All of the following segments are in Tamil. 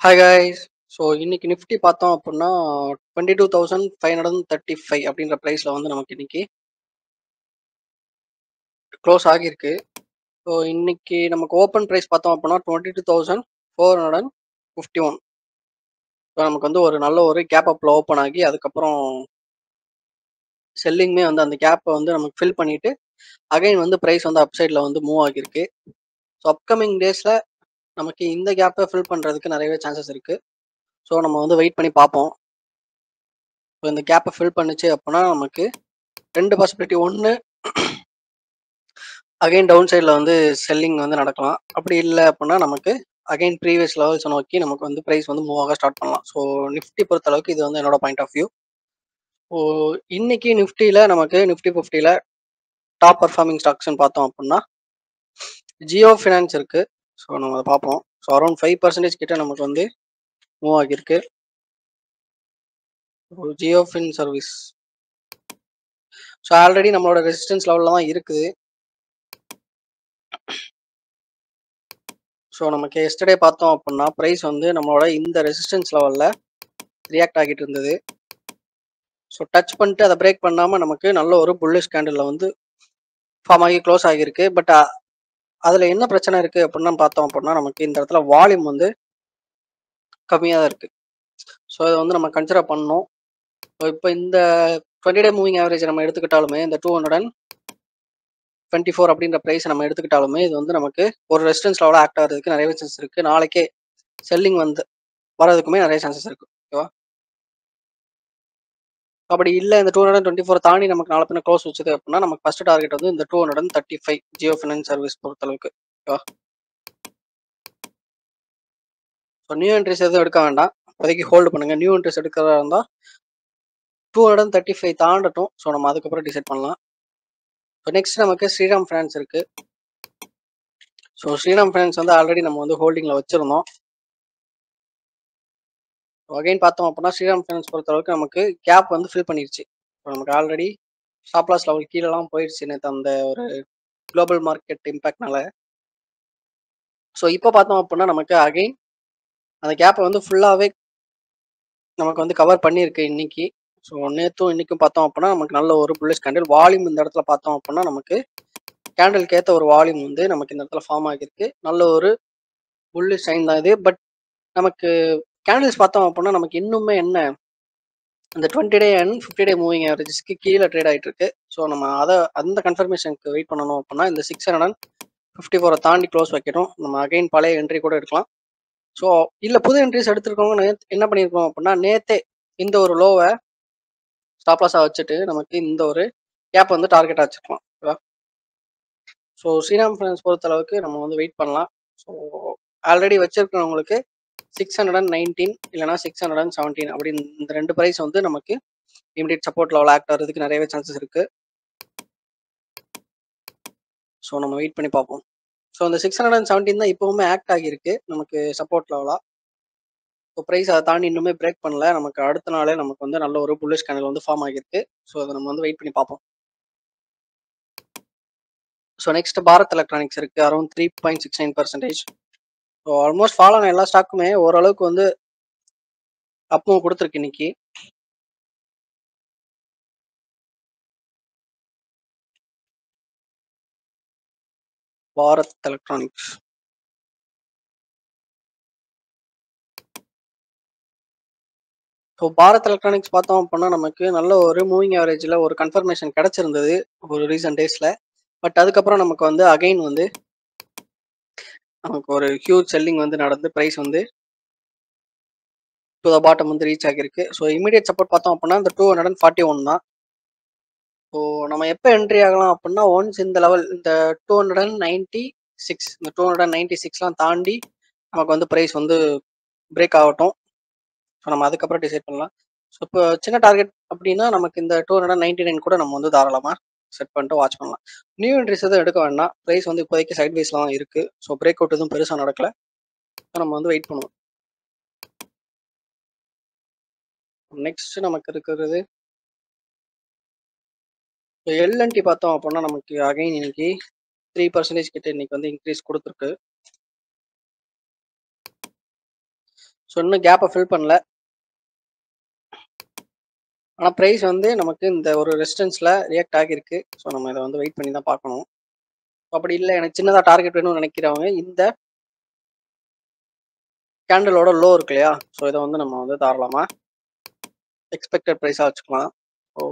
Hi guys. ஸோ இன்னைக்கு நிஃப்டி பார்த்தோம் அப்படின்னா 22,535 அப்படின்ற ப்ரைஸில் வந்து நமக்கு இன்னைக்கு க்ளோஸ் ஆகியிருக்கு. ஸோ இன்னைக்கு நமக்கு ஓப்பன் ப்ரைஸ் பார்த்தோம் அப்படின்னா 22,451. ஸோ நமக்கு வந்து ஒரு நல்ல ஒரு கேப் அப்பில் ஓப்பன் ஆகி அதுக்கப்புறம் செல்லிங்குமே வந்து அந்த கேப்பை வந்து நமக்கு ஃபில் பண்ணிட்டு அகைன் வந்து ப்ரைஸ் வந்து அப் சைடில் வந்து மூவ் ஆகியிருக்கு. ஸோ அப்கமிங் டேஸில் நமக்கு இந்த கேப்பை ஃபில் பண்ணுறதுக்கு நிறையவே சான்சஸ் இருக்குது. ஸோ நம்ம வந்து வெயிட் பண்ணி பார்ப்போம். ஸோ இந்த கேப்பை ஃபில் பண்ணுச்சு அப்படின்னா நமக்கு ரெண்டு பாசிபிலிட்டி. ஒன்று, அகைன் டவுன் சைடில் வந்து செல்லிங் வந்து நடக்கலாம். அப்படி இல்லை அப்படின்னா நமக்கு அகைன் ப்ரீவியஸ் லெவல்ஸை நோக்கி நமக்கு வந்து ப்ரைஸ் வந்து மூவ் ஆக ஸ்டார்ட் பண்ணலாம். ஸோ நிஃப்டி பொறுத்த அளவுக்கு இது வந்து என்னோட பாயிண்ட் ஆஃப் வியூ. ஸோ இன்னைக்கு நிஃப்டியில் நமக்கு நிஃப்டி 50ல் டாப் பர்ஃபார்மிங் ஸ்டாக்ஸ்ன்னு பார்த்தோம் அப்படின்னா ஜியோ ஃபினான்ஸ் இருக்குது. ஸோ நம்ம அதை பார்ப்போம். ஸோ அரௌண்ட் 5% கிட்ட நமக்கு வந்து மூவ் ஆகியிருக்கு. Jio fin service so already நம்மளோட ரெசிஸ்டன்ஸ் லெவலில் தான் இருக்குது. ஸோ நமக்கு எஸ்டர்டே பார்த்தோம் அப்படின்னா ப்ரைஸ் வந்து நம்மளோட இந்த ரெசிஸ்டன்ஸ் லெவலில் ரியாக்ட் ஆகிட்டு இருந்தது. ஸோ டச் பண்ணிட்டு அதை பிரேக் பண்ணாமல் நமக்கு நல்ல ஒரு புல்லிஷ் கேண்டில் வந்து ஃபார்ம் ஆகி க்ளோஸ் ஆகியிருக்கு. பட் அதில் என்ன பிரச்சனை இருக்குது அப்படின்னு பார்த்தோம் அப்படின்னா நமக்கு இந்த இடத்துல வால்யூம் வந்து கம்மியாக தான் இருக்குது. ஸோ இதை வந்து நம்ம கன்சிடர் பண்ணணும். ஸோ இப்போ இந்த 20 டே மூவிங் ஆவரேஜ் நம்ம எடுத்துக்கிட்டாலுமே இந்த 224 அப்படின்ற ப்ரைஸ் நம்ம எடுத்துக்கிட்டாலுமே இது வந்து நமக்கு ஒரு ரெசிஸ்டன்ஸ் லெவலில் ஆக்ட் ஆகிறதுக்கு நிறைய சான்சஸ் இருக்குது. நாளைக்கே செல்லிங் வந்து வரதுக்குமே நிறைய சான்சஸ் இருக்குது. ஓகேவா? அப்படி இல்லை இந்த 224 தாண்டி நமக்கு நாலு பின்ன க்ளோஸ் வச்சது அப்படின்னா நமக்கு ஃபர்ஸ்ட் டார்கெட் வந்து இந்த 235 ஜியோ ஃபினான்ஸ் சர்வீஸ் பொறுத்தளவுக்கு. ஓகேவா? ஸோ நியூ என்ட்ரிஸ் எதுவும் எடுக்க வேண்டாம், இப்போதைக்கு ஹோல்டு பண்ணுங்க. நியூ என்ட்ரிஸ் எடுக்கிறதா இருந்தால் 235 தாண்டட்டும். ஸோ நம்ம அதுக்கப்புறம் டிசைட் பண்ணலாம். ஸோ நெக்ஸ்ட் நமக்கு ஸ்ரீராம் ஃபினான்ஸ் இருக்கு. ஸோ ஸ்ரீராம் ஃபினான்ஸ் வந்து ஆல்ரெடி நம்ம வந்து ஹோல்டிங்கில் வச்சிருந்தோம். அகைன் பார்த்தோம் அப்படின்னா ஸ்ரீராம் ஃபினான்ஸ் பொறுத்தளவுக்கு நமக்கு கேப் வந்து ஃபில் பண்ணிருச்சு. ஸோ நமக்கு ஆல்ரெடி ஸ்டாப் லாஸ் லெவல் கீழெல்லாம் போயிடுச்சு நேற்று அந்த ஒரு குளோபல் மார்க்கெட் இம்பேக்ட்னால. ஸோ இப்போ பார்த்தோம் அப்படின்னா நமக்கு அகைன் அந்த கேப்பை வந்து ஃபுல்லாகவே நமக்கு வந்து கவர் பண்ணியிருக்கு இன்னைக்கு. ஸோ நேற்றும் இன்னைக்கும் பார்த்தோம் அப்படின்னா நமக்கு நல்ல ஒரு புல்லிஷ் கேண்டில் வால்யூம் இந்த இடத்துல பார்த்தோம் அப்படின்னா நமக்கு கேண்டிலுக்கு ஏற்ற ஒரு வால்யூம் வந்து நமக்கு இந்த இடத்துல ஃபார்ம் ஆகியிருக்கு. நல்ல ஒரு புல்லிஷ் சைன் தான் இது. பட் நமக்கு கேண்டில்ஸ் பார்த்தோம் அப்படின்னா நமக்கு இன்னுமே என்ன அந்த 20 டே அண்ட் 50 டே மூவிங் ஆவரேஜஸ்க்கு கீழே ட்ரேட் ஆகிட்டு இருக்கு. ஸோ நம்ம அதை அந்த கன்ஃபர்மேஷனுக்கு வெயிட் பண்ணணும் அப்படின்னா இந்த 654 தாண்டி க்ளோஸ் வைக்கணும். நம்ம அகைன் பழைய என்ட்ரி கூட எடுக்கலாம். ஸோ இல்லை புது என்ட்ரிஸ் எடுத்துருக்கவங்க என்ன பண்ணியிருக்கோம் அப்படின்னா நேத்தே இந்த ஒரு லோவை ஸ்டாப் லாஸாக வச்சுட்டு நமக்கு இந்த ஒரு கேப் வந்து டார்கெட்டாக வச்சுருக்கலாம். ஓகேவா? ஸோ ஸ்ரீராம் ஃபைனான்ஸ் பொறுத்த அளவுக்கு நம்ம வந்து வெயிட் பண்ணலாம். ஸோ ஆல்ரெடி வச்சிருக்கிறவங்களுக்கு 619 இல்லைனா 617 அப்படி இந்த ரெண்டு ப்ரைஸ் வந்து நமக்கு இமிடியட் சப்போர்ட் லெவல் ஆக்ட் ஆகிறதுக்கு நிறையவே சான்சஸ் இருக்கு. ஸோ நம்ம வெயிட் பண்ணி பார்ப்போம். ஸோ அந்த 617 தான் இப்போவுமே ஆக்ட் ஆகியிருக்கு நமக்கு சப்போர்ட் லெவலாக. ஸோ ப்ரைஸ் அதை தாண்டி இன்னுமே பிரேக் பண்ணல. நமக்கு அடுத்த நாளே நமக்கு வந்து நல்ல ஒரு புல்லிஷ் கேண்டில் வந்து ஃபார்ம் ஆகியிருக்கு. ஸோ அதை நம்ம வந்து வெயிட் பண்ணி பார்ப்போம். ஸோ நெக்ஸ்ட் பாரத் எலக்ட்ரானிக்ஸ் இருக்கு. அரௌண்ட் 3.69%. ஸோ ஆல்மோஸ்ட் ஃபாலோ ஆன எல்லா ஸ்டாக்குமே ஓரளவுக்கு வந்து அப்பும் கொடுத்துருக்கு இன்னைக்கு. Bharat electronics so Bharat electronics பார்த்தோம் அப்படின்னா நமக்கு நல்ல ஒரு மூவிங் ஆவரேஜில் ஒரு கன்ஃபர்மேஷன் கிடைச்சிருந்தது ஒரு ரீசன்ட் டேஸில். பட் அதுக்கப்புறம் நமக்கு வந்து அகைன் வந்து நமக்கு ஒரு ஹியூஜ் செல்லிங் வந்து நடந்து ப்ரைஸ் வந்து டு த பாட்டம் வந்து ரீச் ஆகியிருக்கு. ஸோ இமீடியட் சப்போர்ட் பார்த்தோம் அப்படின்னா இந்த 241 தான். ஸோ நம்ம எப்போ என்ட்ரி ஆகலாம் அப்படின்னா ஒன்ஸ் இந்த லெவல் இந்த 296 இந்த 296லாம் தாண்டி நமக்கு வந்து ப்ரைஸ் வந்து பிரேக் ஆகட்டும். ஸோ நம்ம அதுக்கப்புறம் டிசைட் பண்ணலாம். ஸோ இப்போ சின்ன டார்கெட் அப்படின்னா நமக்கு இந்த 299 கூட நம்ம வந்து தாராளமாக செட் பண்ணிட்டு வாட்ச் பண்ணலாம். நியூ என்ட்ரிஸ் எதுவும் எடுக்க வேண்டாம். ப்ரைஸ் வந்து இப்போதைக்கு சைட் வைஸ்லாம் தான் இருக்குது. ஸோ பிரேக் அவுட் எதுவும் பெருசாக நடக்கல. நம்ம வந்து வெயிட் பண்ணுவோம். நெக்ஸ்ட் நமக்கு இருக்கிறது எல்என்டி பார்த்தோம் அப்படின்னா நமக்கு அகைன் இன்னைக்கு 3% கிட்ட இன்னைக்கு வந்து இன்க்ரீஸ் கொடுத்துருக்கு. ஸோ இன்னும் கேப்பை ஃபில் பண்ணல. ஆனால் ப்ரைஸ் வந்து நமக்கு இந்த ஒரு ரெசிஸ்டன்ஸில் ரியாக்ட் ஆகியிருக்கு. ஸோ நம்ம இதை வந்து வெயிட் பண்ணி தான் பார்க்கணும். அப்படி இல்லை எனக்கு சின்னதாக டார்கெட் வேணும்னு நினைக்கிறவங்க இந்த கேண்டலோட லோ இருக்கு இல்லையா, ஸோ இதை வந்து நம்ம வந்து தாராளமாக எக்ஸ்பெக்டட் ப்ரைஸாக வச்சுக்கலாம். So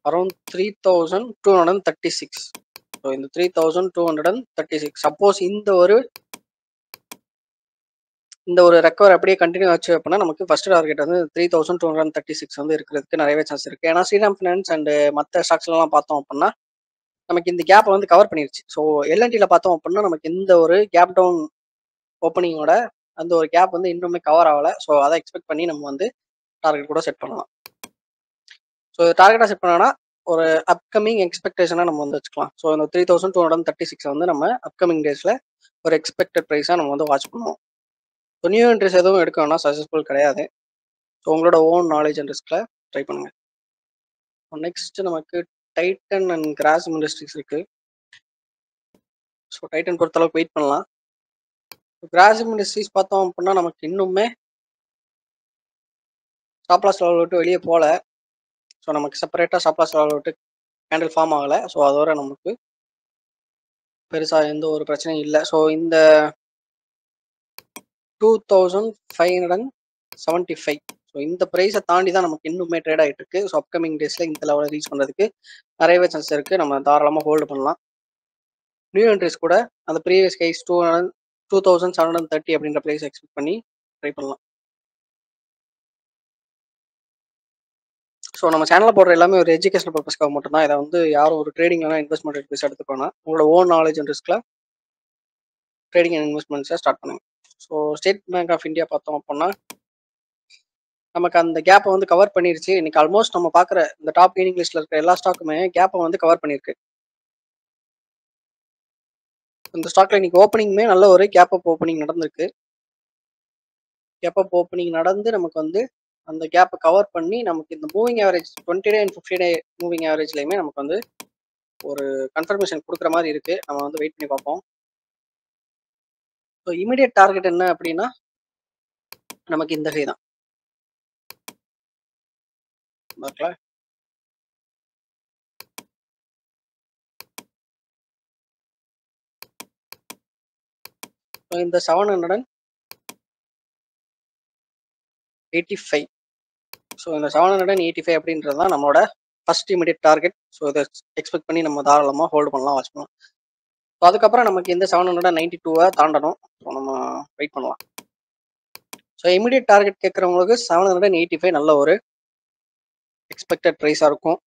around 3236. ஸோ இந்த 3236 சப்போஸ் இந்த ஒரு ரெக்கவர் அப்படியே கண்டினியூ ஆச்சு அப்படின்னா நமக்கு ஃபர்ஸ்ட் டார்கெட் வந்து 3236 வந்து இருக்கிறதுக்கு நிறையவே சான்ஸ் இருக்கு. ஏன்னா ஸ்ரீராம் ஃபினான்ஸ் அண்ட் மற்ற ஸ்டாக்ஸ்லாம் பார்த்தோம் அப்படின்னா நமக்கு இந்த கேப்பை வந்து கவர் பண்ணிருச்சு. ஸோ எல்என்டில பார்த்தோம் அப்படின்னா நமக்கு இந்த ஒரு கேப் டவுன் ஓப்பனிங்கோட அந்த ஒரு கேப் வந்து இன்னுமே கவர் ஆகலை. ஸோ அதை எக்ஸ்பெக்ட் பண்ணி நம்ம வந்து டார்கெட் கூட செட் பண்ணலாம். ஸோ டார்கெட்டாக செட் பண்ணோன்னா ஒரு அப்கமிங் எக்ஸ்பெக்டேஷனாக நம்ம வந்து வச்சுக்கலாம். ஸோ இந்த 3236 வந்து நம்ம அப்கமிங் டேஸில் ஒரு எக்ஸ்பெக்டட் ப்ரைஸாக நம்ம வந்து வாட்ச் பண்ணுவோம். ஸோ நியூ என்ட்ரிஸ் எதுவும் எடுக்கணும்னா சஜஸ்டபுள் கிடையாது. ஸோ உங்களோட ஓன் நாலேஜ் அண்ட் ரிஸ்கில் ட்ரை பண்ணுங்கள். நெக்ஸ்ட் நமக்கு டைட்டன் அண்ட் கிராசிம் இண்டஸ்ட்ரீஸ் இருக்குது. ஸோ டைட்டன் பொறுத்தளவுக்கு வெயிட் பண்ணலாம். கிராசிம் இண்டஸ்ட்ரீஸ் பார்த்தோம் அப்படின்னா நமக்கு இன்னுமே ஸ்டாப் லாஸ் லெவல் விட்டு வெளியே போகல. ஸோ நமக்கு செப்பரேட்டாக ஸ்டாப் லாஸ் லெவல் விட்டு கேண்டில் ஃபார்ம் ஆகலை. ஸோ அதோட நமக்கு பெருசாக எந்த ஒரு பிரச்சனையும் இல்லை. ஸோ இந்த 2575, ஸோ இந்த ப்ரைஸை தாண்டி தான் நமக்கு இன்னுமே ட்ரேட் ஆகிட்டு இருக்கு. ஸோ அப்கமிங் டேஸில் இந்த லெவலில் ரீச் பண்ணுறதுக்கு நிறையவே சான்ஸ் இருக்குது. நம்ம தாராளமாக ஹோல்டு பண்ணலாம். நியூ என்ட்ரிஸ் கூட அந்த ப்ரீவியஸ் கைஸ் 2730 அப்படின்ற ப்ரைஸ் எக்ஸ்பெக்ட் பண்ணி ட்ரை பண்ணலாம். ஸோ நம்ம சேனலில் போடுற எல்லாமே ஒரு எஜுகேஷனல் பர்பஸ்க்காக மட்டும்தான். இதை வந்து யாரும் ஒரு ட்ரேடிங்லாம் இன்வெஸ்ட்மெண்ட் அட்வைஸ் எடுத்துக்கோனா உங்களோட ஓன் நாலேஜ் அண்ட் ரிஸ்கில் ட்ரேடிங் அண்ட் இன்வெஸ்ட்மெண்ட்ஸை ஸ்டார்ட் பண்ணுங்க. So State Bank of India பார்த்தோம் அப்படின்னா நமக்கு அந்த கேப்பை வந்து கவர் பண்ணிருச்சு. இன்னைக்கு ஆல்மோஸ்ட் நம்ம பார்க்குற இந்த டாப் கெய்னிங் லிஸ்ட்ல இருக்கிற எல்லா ஸ்டாக்குமே கேப்பை வந்து கவர் பண்ணியிருக்கு. இந்த ஸ்டாக்ல இன்னைக்கு ஓப்பனிங்குமே நல்ல ஒரு கேப் அப் ஓப்பனிங் நடந்திருக்கு. கேப் அப் ஓப்பனிங் நடந்து நமக்கு வந்து அந்த கேப்பை கவர் பண்ணி நமக்கு இந்த moving average 20 day and 50 day moving ஆவரேஜ்லையுமே நமக்கு வந்து ஒரு கன்ஃபர்மேஷன் கொடுக்குற மாதிரி இருக்கு. நம்ம வந்து வெயிட் பண்ணி பார்ப்போம். ஸோ இமீடியட் டார்கெட் என்ன அப்படின்னா நமக்கு இந்த ஹை தான். இந்த 785. ஸோ இந்த 785 அப்படின்றது தான் நம்மளோட ஃபர்ஸ்ட் இமீடியட் டார்கெட். ஸோ இதை எக்ஸ்பெக்ட் பண்ணி நம்ம தாராளமாக ஹோல்டு பண்ணலாம், வாட்ச் பண்ணலாம். ஸோ அதுக்கப்புறம் நமக்கு இந்த 792 தாண்டணும். ஸோ நம்ம வெயிட் பண்ணலாம். ஸோ இமீடியட் டார்கெட் கேட்குறவங்களுக்கு 785 நல்ல ஒரு எக்ஸ்பெக்டட் ப்ரைஸாக இருக்கும்.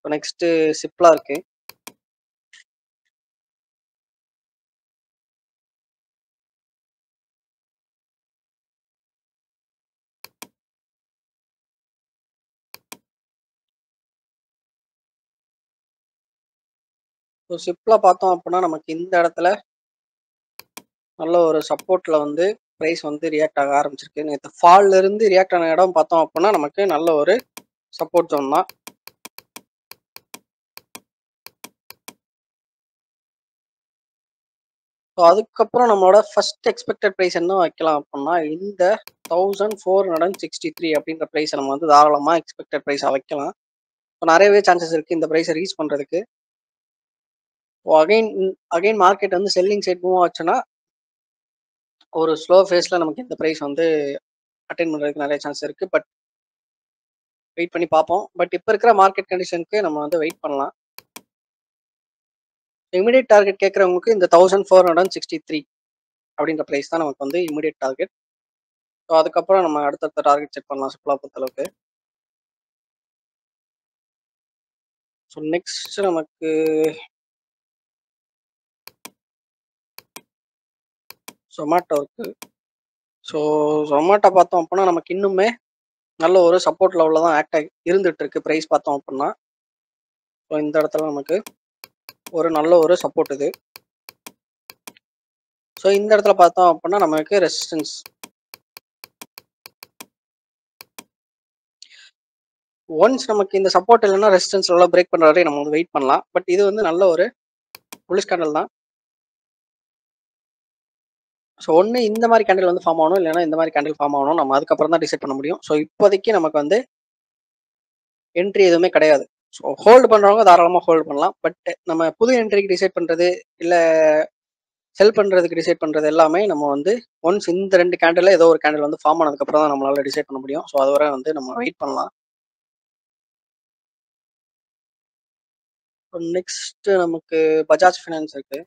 ஸோ நெக்ஸ்ட்டு சிப்லா இருக்குது. ஸோ சிப்லா பார்த்தோம் அப்படின்னா நமக்கு இந்த இடத்துல நல்ல ஒரு சப்போர்ட்டில் வந்து ப்ரைஸ் வந்து ரியாக்ட் ஆக ஆரம்பிச்சிருக்கு. நேற்று ஃபால்ல இருந்து ரியாக்ட் ஆன இடம் பார்த்தோம் அப்படின்னா நமக்கு நல்ல ஒரு சப்போர்ட் ஜோன் தான். ஸோ அதுக்கப்புறம் நம்மளோட ஃபர்ஸ்ட் எக்ஸ்பெக்டட் ப்ரைஸ் என்ன வைக்கலாம் அப்படின்னா இந்த 1463 அப்படின்ற ப்ரைஸை நம்ம வந்து தாராளமாக எக்ஸ்பெக்டட் ப்ரைஸாக வைக்கலாம். ஸோ நிறையவே சான்சஸ் இருக்குது இந்த ப்ரைஸை ரீச் பண்ணுறதுக்கு. ஸோ அகைன் மார்க்கெட் வந்து செல்லிங் சைட் மூவ் ஆச்சுன்னா ஒரு ஸ்லோ ஃபேஸில் நமக்கு இந்த ப்ரைஸ் வந்து அட்டைன் பண்ணுறதுக்கு நிறைய சான்ஸ் இருக்குது. பட் வெயிட் பண்ணி பார்ப்போம். பட் இப்போ இருக்கிற மார்க்கெட் கண்டிஷனுக்கு நம்ம வந்து வெயிட் பண்ணலாம். இமீடியட் டார்கெட் கேட்குறவங்களுக்கு இந்த 1463 அப்படின்ற ப்ரைஸ் தான் நமக்கு வந்து இமீடியட் டார்கெட். ஸோ அதுக்கப்புறம் நம்ம அடுத்தடுத்த டார்கெட் செட் பண்ணலாம் சிப்லா பொறுத்தளவுக்கு. ஸோ நெக்ஸ்ட் நமக்கு ஜொமேட்டோ இருக்குது. ஸோ ஜொமேட்டோ பார்த்தோம் அப்படின்னா நமக்கு இன்னுமே நல்ல ஒரு சப்போர்ட் லெவலில் தான் ஆக்ட் ஆகி இருந்துட்டு இருக்கு. ப்ரைஸ் பார்த்தோம் அப்படின்னா ஸோ இந்த இடத்துல நமக்கு ஒரு நல்ல ஒரு சப்போர்ட் இது. ஸோ இந்த இடத்துல பார்த்தோம் அப்படின்னா நமக்கு ரெசிஸ்டன்ஸ் ஒன்ஸ் நமக்கு இந்த சப்போர்ட் இல்லைன்னா ரெசிஸ்டன்ஸ் லெவலில் பிரேக் பண்ணுற வரை நம்ம வந்து வெயிட் பண்ணலாம். பட் இது வந்து நல்ல ஒரு புல்லிஷ் கேண்டல் தான். ஸோ ஒண்ணு இந்த மாரி கேண்டில் வந்து ஃபார்ம் ஆகணும். இல்லன்னா இந்த மாரி கேண்டில் ஃபார்ம் ஆகணும். நம்ம அதுக்கப்புறம் தான் டிசைட் பண்ண முடியும். ஸோ இப்போதைக்கு நமக்கு வந்து என்ட்ரி எதுவுமே கிடையாது. ஸோ ஹோல்டு பண்றவங்க தாராளமா ஹோல்டு பண்ணலாம். பட் நம்ம புது என்ட்ரிக்கு டிசைட் பண்றது, இல்ல செல் பண்றதுக்கு டிசைட் பண்றது எல்லாமே நம்ம வந்து ஒன்ஸ் இந்த 2 கேண்டில்ல ஏதோ ஒரு கேண்டில் வந்து ஃபார்ம் ஆனதுக்கப்புறம் தான் நம்மளால டிசைட் பண்ண முடியும். ஸோ அதுவரை வந்து நம்ம வெயிட் பண்ணலாம். நெக்ஸ்ட் நமக்கு பஜாஜ் ஃபினான்ஸ் இருக்கு.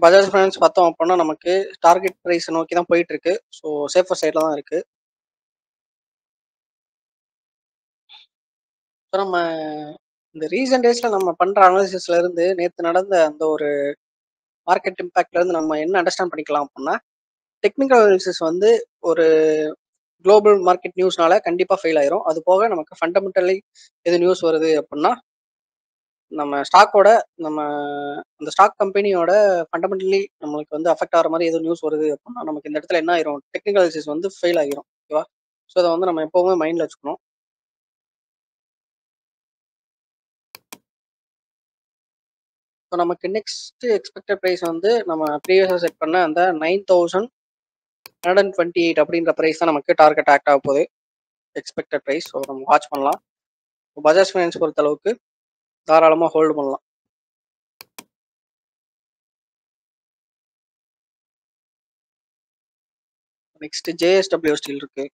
பஜாஜ் ஃபைனான்ஸ் பார்த்தோம் அப்படின்னா நமக்கு டார்கெட் பிரைஸ் நோக்கி தான் போயிட்டு இருக்கு. ஸோ சேஃபர் சைடில் தான் இருக்கு. ஸோ நம்ம இந்த ரீசன்ட் டேஸ்ல நம்ம பண்ற அனாலிசிஸ்ல இருந்து நேற்று நடந்த அந்த ஒரு மார்க்கெட் இம்பாக்ட்ல இருந்து நம்ம என்ன அண்டர்ஸ்டாண்ட் பண்ணிக்கலாம் அப்படின்னா, டெக்னிக்கல் அனாலிசிஸ் வந்து ஒரு குளோபல் மார்க்கெட் நியூஸ்னால கண்டிப்பா ஃபெயில் ஆயிரும். அது போக நமக்கு ஃபண்டமெண்டலி எது நியூஸ் வருது அப்படின்னா, நம்ம ஸ்டாக்கோட நம்ம அந்த ஸ்டாக் கம்பெனியோட ஃபண்டமெண்டலி நம்மளுக்கு வந்து அஃபெக்ட் ஆகிற மாதிரி ஏதோ நியூஸ் வருது அப்படின்னா, நமக்கு இந்த இடத்துல என்ன ஆயிரும், டெக்னிக்கல் அனாலிசிஸ் வந்து ஃபெயில் ஆகிரும். ஓகேவா? ஸோ அதை வந்து நம்ம எப்பவுமே மைண்ட்ல வச்சுக்கணும். ஸோ நமக்கு நெக்ஸ்ட் எக்ஸ்பெக்டட் ப்ரைஸ் வந்து நம்ம ப்ரீவியஸாக செட் பண்ண அந்த 9128 அப்படின்ற ப்ரைஸ் தான் நமக்கு டார்கெட் ஆக்ட் ஆக போகுது. Expected price. ஸோ நம்ம வாட்ச் பண்ணலாம். பஜாஜ் ஃபைனான்ஸ் பொறுத்த அளவுக்கு தாராளமாக ஹோல்டு பண்ணலாம். நெக்ஸ்ட் ஜேஎஸ்டபிள்யூ ஸ்டீல் இருக்கு.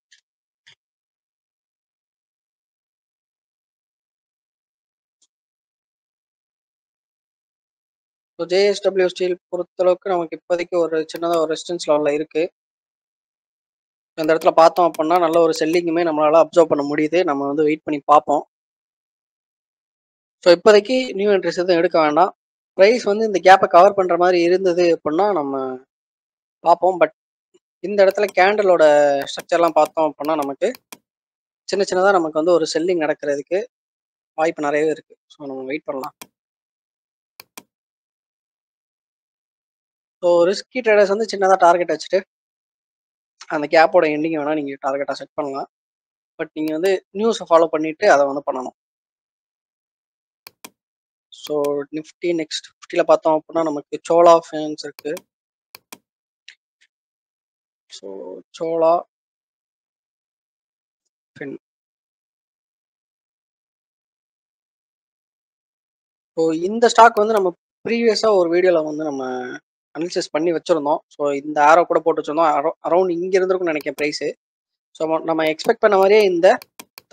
ஸோ ஜேஎஸ்டபிள்யூ ஸ்டீல் பொறுத்தளவுக்கு நமக்கு இப்போதைக்கு ஒரு சின்னதாக ஒரு ரெசிஸ்டன்ஸ் லெவலில் இருக்கு. இந்த இடத்துல பார்த்தோம் அப்படின்னா நல்ல ஒரு செல்லிங்குமே நம்மளால அப்சர்வ் பண்ண முடியுது. நம்ம வந்து வெயிட் பண்ணி பார்ப்போம். ஸோ இப்போதைக்கு நியூ என்ட்ரிஸ் எதுவும் எடுக்க வேண்டாம். ப்ரைஸ் வந்து இந்த கேப்பை கவர் பண்ணுற மாதிரி இருந்தது அப்படின்னா நம்ம பார்ப்போம். பட் இந்த இடத்துல கேண்டலோட ஸ்ட்ரக்சர்லாம் பார்த்தோம் அப்படின்னா நமக்கு சின்ன சின்னதாக நமக்கு வந்து ஒரு செல்லிங் நடக்கிறதுக்கு வாய்ப்பு நிறையவே இருக்கு. ஸோ நம்ம வெயிட் பண்ணலாம். ஸோ ரிஸ்கி ட்ரேடர்ஸ் வந்து சின்னதாக டார்கெட் வச்சுட்டு அந்த கேப்போட எண்டிங் வேணால் நீங்கள் டார்கெட்டாக செட் பண்ணலாம். பட் நீங்கள் வந்து நியூஸை ஃபாலோ பண்ணிட்டு அதை வந்து பண்ணணும். ஸோ நிஃப்டி நெக்ஸ்ட் 50ல பார்த்தோம் அப்படின்னா நமக்கு சோலா ஃபைனான்ஸ் இருக்கு. ஸோ சோலா ஃபின். ஸோ இந்த ஸ்டாக் வந்து நம்ம ப்ரீவியஸாக ஒரு வீடியோவில் வந்து நம்ம அனலிசிஸ் பண்ணி வச்சுருந்தோம். ஸோ இந்த ஆரோ கூட போட்டு வச்சுருந்தோம். அரௌண்ட் இங்கே இருந்திருக்கும்னு நினைக்கிறேன் ப்ரைஸு. ஸோ நம்ம எக்ஸ்பெக்ட் பண்ண மாதிரியே இந்த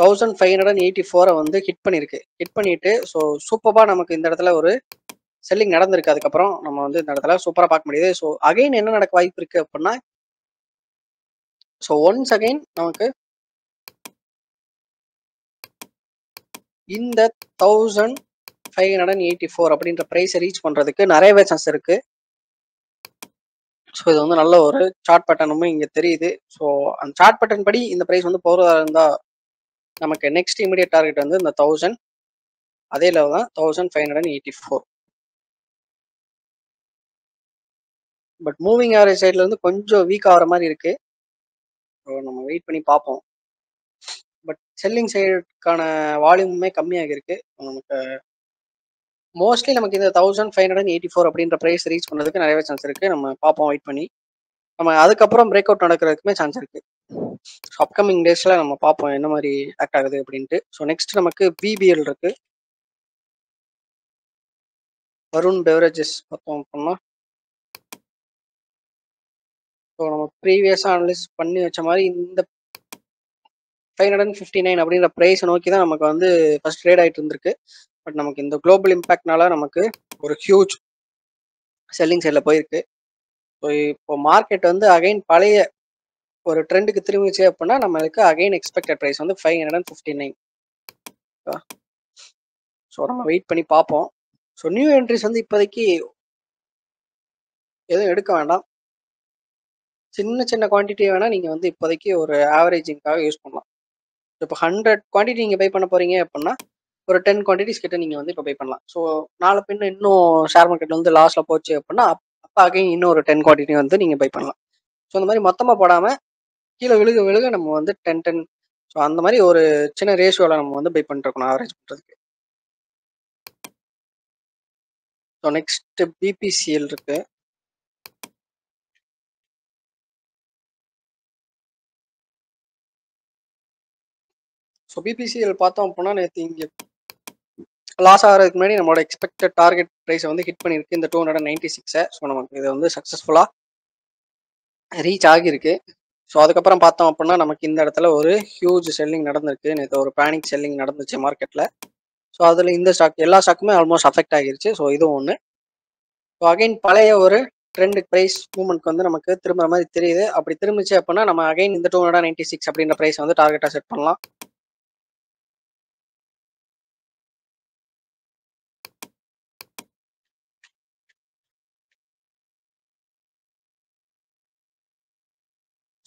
1584 வந்து ஹிட் பண்ணியிருக்கு. ஹிட் பண்ணிட்டு ஸோ சூப்பராக நமக்கு இந்த இடத்துல ஒரு செல்லிங் நடந்திருக்கு. அதுக்கப்புறம் நம்ம வந்து இந்த இடத்துல சூப்பராக பார்க்க முடியுது. ஸோ அகைன் என்ன நடக்க வாய்ப்பு இருக்கு அப்படின்னா, ஸோ ஒன்ஸ் அகைன் நமக்கு இந்த 1584 அப்படின்ற ப்ரைஸை ரீச் பண்ணுறதுக்கு நிறையவே சான்ஸ் இருக்கு. ஸோ இது வந்து நல்ல ஒரு சார்ட் பேட்டர்னுமே இங்கே தெரியுது. ஸோ அந்த சார்ட் பேட்டர்ன் படி இந்த ப்ரைஸ் வந்து போகிறதா இருந்தால் நமக்கு நெக்ஸ்ட் இமீடியட் டார்கெட் வந்து இந்த 1000 அதே லெவல் தான் 1584. பட் மூவிங் ஆவரேஜ் சைட்ல இருந்து கொஞ்சம் வீக் ஆகிற மாதிரி இருக்கு. ஸோ நம்ம வெயிட் பண்ணி பார்ப்போம். பட் செல்லிங் சைடுக்கான வால்யூமுமே கம்மியாக இருக்கு. நமக்கு மோஸ்ட்லி நமக்கு இந்த 1584 அப்படின்ற ப்ரைஸ் ரீச் பண்ணுறதுக்கு நிறையவே சான்ஸ் இருக்கு. நம்ம பார்ப்போம் வெயிட் பண்ணி. நம்ம அதுக்கப்புறம் பிரேக் அவுட் நடக்கிறதுக்குமே சான்ஸ் இருக்கு. ஸோ அப்கமிங் டேஸ்ல நம்ம பார்ப்போம் என்ன மாதிரி ஆக்ட் ஆகுது அப்படின்ட்டு. ஸோ நெக்ஸ்ட் நமக்கு பிபிஎல் இருக்கு. வருண் பெவரேஜஸ் பார்த்தோம் அப்படின்னா, ஸோ நம்ம ப்ரீவியஸாக அனலைஸ் பண்ணி வச்ச மாதிரி இந்த 559 அப்படின்ற ப்ரைஸ் நோக்கி தான் நமக்கு வந்து ஃபர்ஸ்ட் ட்ரேட் ஆகிட்டு இருந்திருக்கு. பட் நமக்கு இந்த குளோபல் இம்பாக்ட்னால நமக்கு ஒரு ஹியூஜ் செல்லிங் சைடில் போயிருக்கு. ஸோ இப்போ மார்க்கெட் வந்து அகைன் பழைய ஒரு ட்ரெண்டுக்கு திரும்பிச்சு அப்படின்னா நம்மளுக்கு அகைன் எக்ஸ்பெக்டட் ப்ரைஸ் வந்து 559. ஸோ நம்ம வெயிட் பண்ணி பார்ப்போம். ஸோ நியூ என்ட்ரிஸ் வந்து இப்போதைக்கு எதுவும் எடுக்க வேண்டாம். சின்ன சின்ன குவான்டிட்டி வேணால் நீங்கள் வந்து இப்போதைக்கு ஒரு ஆவரேஜிங்காக யூஸ் பண்ணலாம். இப்போ 100 குவான்டிட்டி நீங்கள் பை பண்ண போகிறீங்க அப்படின்னா ஒரு 10 குவான்டிட்டிஸ் கிட்ட நீங்கள் வந்து இப்போ பை பண்ணலாம். ஸோ நாளை பின்ன இன்னும் ஷேர் மார்க்கெட் வந்து லாஸில் போச்சு அப்படின்னா அப்போ அகைன் இன்னும் ஒரு 10 குவான்டிட்டி வந்து நீங்கள் பை பண்ணலாம். ஸோ இந்த மாதிரி மொத்தமாக போடாமல் கீழே விழுக விழுக நம்ம வந்து 10-10 ஸோ அந்த மாதிரி ஒரு சின்ன ரேஷியோவில் நம்ம வந்து பை பண்ணிருக்கணும் ஆவரேஜ் பண்ணுறதுக்கு. ஸோ நெக்ஸ்ட் பிபிசிஎல் இருக்கு. ஸோ பிபிசிஎல் பார்த்தோம் அப்படின்னா நேற்று இங்கே லாஸ் ஆகிறதுக்கு முன்னாடி நம்மளோட எக்ஸ்பெக்டட் டார்கெட் ப்ரைஸை வந்து ஹிட் பண்ணியிருக்கு இந்த 296. ஸோ நமக்கு இது வந்து சக்ஸஸ்ஃபுல்லாக ரீச் ஆகியிருக்கு. ஸோ அதுக்கப்புறம் பார்த்தோம் அப்படின்னா நமக்கு இந்த இடத்துல ஒரு ஹியூஜ் செல்லிங் நடந்திருக்கு. நேற்று ஒரு பேனிக் செல்லிங் நடந்துச்சு மார்க்கெட்டில். ஸோ அதில் இந்த ஸ்டாக் எல்லா ஸ்டாக்குமே ஆல்மோஸ்ட் அஃபெக்ட் ஆகிருச்சு. ஸோ இதுவும் ஒன்று. ஸோ அகைன் பழைய ஒரு ட்ரெண்ட் ப்ரைஸ் மூவ்மெண்ட் வந்து நமக்கு திரும்புற மாதிரி தெரியுது. அப்படி திரும்பிச்சு அப்படின்னா நம்ம அகைன் இந்த 296 அப்படின்ற ப்ரைஸ் வந்து டார்கெட்டாக செட் பண்ணலாம்.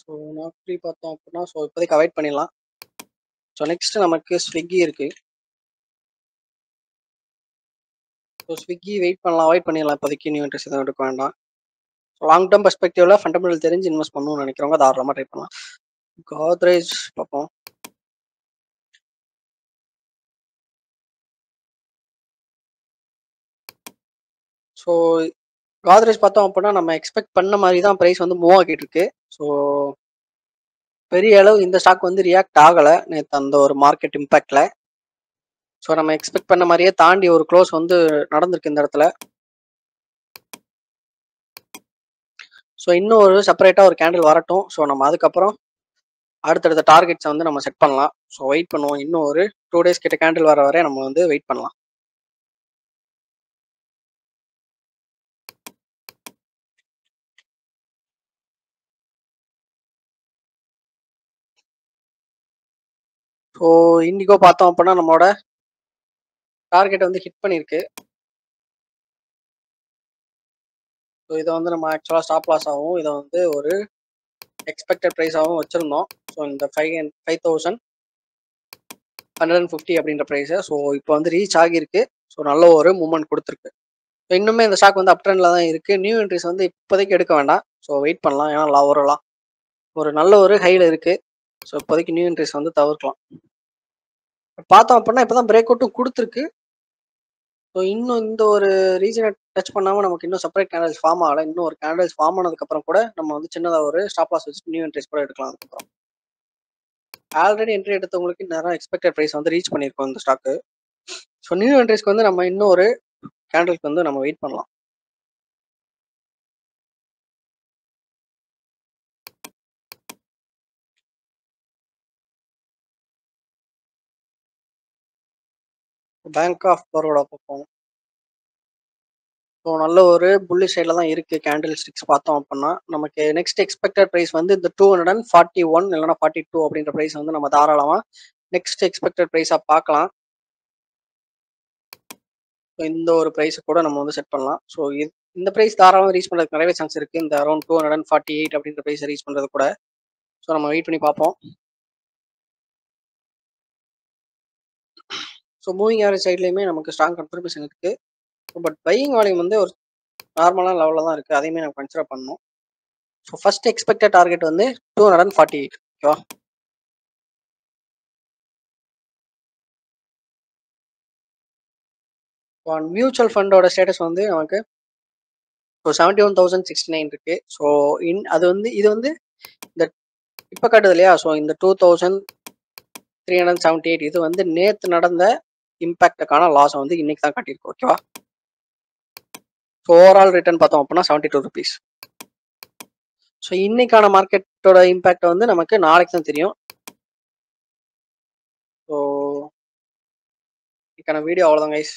ஸோ நாப்டி பார்த்தோம் அப்படின்னா ஸோ இப்போதைக்கு அவாய்ட் பண்ணிடலாம். ஸோ நெக்ஸ்ட் நமக்கு ஸ்விக்கி இருக்கு. ஸோ ஸ்விக்கி வெயிட் பண்ணலாம், அவாய்ட் பண்ணிடலாம். இப்போதைக்கு நியூ இன்ட்ரெஸ்ட் எதுவும் எடுக்க வேண்டாம். ஸோ லாங் டேர்ம் பெர்ஸ்பெக்டிவ்ல ஃபண்டமெண்டல் தெரிஞ்சு இன்வெஸ்ட் பண்ணணும்னு நினைக்கிறவங்க தாராளமாக ட்ரை பண்ணலாம். கோத்ரேஜ் பார்ப்போம். ஸோ கோத்ரேஜ் பார்த்தோம் அப்படின்னா நம்ம எக்ஸ்பெக்ட் பண்ண மாதிரி தான் ப்ரைஸ் வந்து மூவ் ஆகிட்டு இருக்கு. ஸோ பெரிய அளவு இந்த ஸ்டாக் வந்து ரியாக்ட் ஆகலை நேற்று அந்த ஒரு மார்க்கெட் இம்பேக்ட்ல. ஸோ நம்ம எக்ஸ்பெக்ட் பண்ண மாதிரியே தாண்டி ஒரு க்ளோஸ் வந்து நடந்திருக்கு இந்த இடத்துல. ஸோ இன்னும் ஒரு செப்பரேட்டாக ஒரு கேண்டில் வரட்டும். ஸோ நம்ம அதுக்கப்புறம் அடுத்தடுத்த டார்கெட்ஸை வந்து நம்ம செட் பண்ணலாம். ஸோ வெயிட் பண்ணுவோம். இன்னும் ஒரு 2 days கிட்ட கேண்டில் வர வரை நம்ம வந்து வெயிட் பண்ணலாம். ஸோ இண்டிகோ பார்த்தோம் அப்படின்னா நம்மளோட டார்கெட் வந்து ஹிட் பண்ணியிருக்கு. ஸோ இதை வந்து நம்ம ஆக்சுவலாக ஸ்டாப் லாஸ் ஆகும், இதை வந்து ஒரு எக்ஸ்பெக்டட் ப்ரைஸாகவும் வச்சுருந்தோம். ஸோ இந்த 5150 அப்படின்ற ப்ரைஸை ஸோ இப்போ வந்து ரீச் ஆகியிருக்கு. ஸோ நல்ல ஒரு மூவ்மெண்ட் கொடுத்துருக்கு. ஸோ இன்னுமே இந்த ஸ்டாக் வந்து அப் ட்ரெண்டில் தான் இருக்குது. நியூ என்ட்ரிஸ் வந்து இப்போதைக்கு எடுக்க வேண்டாம். ஸோ வெயிட் பண்ணலாம். ஏன்னா ஒரு நல்ல ஒரு ஹையில் இருக்குது. ஸோ இப்போதைக்கு நியூ என்ட்ரிஸ் வந்து தவிர்க்கலாம். பார்த்தோம் அப்படின்னா இப்போ தான் பிரேக் அவுட்டும் கொடுத்துருக்கு. ஸோ இன்னும் இந்த ஒரு ரீஜனை டச் பண்ணாமல் நமக்கு இன்னும் செப்பரேட் கேண்டல்ஸ் ஃபார்ம் ஆகலை. இன்னும் ஒரு கேண்டல்ஸ் ஃபார்ம் ஆனதுக்கப்புறம் கூட நம்ம வந்து சின்னதாக ஒரு ஸ்டாப் லாஸ் வச்சு நியூ என்ட்ரிஸ் கூட எடுக்கலாம். அதுக்கப்புறம் ஆல்ரெடி என்ட்ரி எடுத்தவங்களுக்கு நேரம் எக்ஸ்பெக்டட் ப்ரைஸ் வந்து ரீச் பண்ணியிருக்கோம் இந்த ஸ்டாக்கு. ஸோ நியூ என்ட்ரிஸ்க்கு வந்து நம்ம இன்னும் ஒரு கேண்டலுக்கு வந்து நம்ம வெயிட் பண்ணலாம். பேங்க் ஆஃப் பரோடா பார்ப்போம். ஸோ நல்ல ஒரு புல்லி சைடில் தான் இருக்குது. கேண்டில் ஸ்டிக்ஸ் பார்த்தோம் அப்படின்னா நமக்கு நெக்ஸ்ட் எக்ஸ்பெக்டட் ப்ரைஸ் வந்து இந்த 241 இல்லைனா 42 அப்படின்ற ப்ரைஸ் வந்து நம்ம தாராளமாக நெக்ஸ்ட் எக்ஸ்பெக்டட் ப்ரைஸாக பார்க்கலாம். ஸோ இந்த ஒரு ப்ரைஸை கூட நம்ம வந்து செட் பண்ணலாம். ஸோ இந்த ப்ரைஸ் தாராளமாக ரீச் பண்ணுறதுக்கு நிறையவே சான்ஸ் இருக்குது. இந்த அரௌண்ட் 248 அப்படின்ற ப்ரைஸை ரீச் பண்ணுறது கூட. ஸோ நம்ம வெயிட் பண்ணி பார்ப்போம். ஸோ மூவிங் ஆவரேஜ் சைட்லேயுமே நமக்கு ஸ்ட்ராங் கன்ஃபர்மேஷன் இருக்குது. பட் பையிங் வால்யூம் வந்து ஒரு நார்மலான லெவலில் தான் இருக்குது. அதையுமே நம்ம கன்சிடர் பண்ணணும். ஸோ ஃபர்ஸ்ட் எக்ஸ்பெக்டட் டார்கெட் வந்து 248. ஓகேவா? மியூச்சுவல் ஃபண்டோட ஸ்டேட்டஸ் வந்து நமக்கு ஸோ 71,069 இருக்கு. ஸோ இது வந்து இந்த இப்போ காட்டுது இல்லையா? ஸோ இந்த 2,378 இது வந்து நேற்று நடந்த இம்பாக்டுக்கான லாஸை வந்து இன்னைக்கு தான் காட்டியிருக்கு. ஓகேவா? ஸோ ஓவரால் ரிட்டர்ன் பார்த்தோம் அப்படின்னா 72 rupees. ஸோ இன்னைக்கான மார்க்கெட்டோட இம்பாக்ட் வந்து நமக்கு நாளைக்கு தான் தெரியும். ஸோ இதுக்கான வீடியோ அவ்வளோதான் கைஸ்.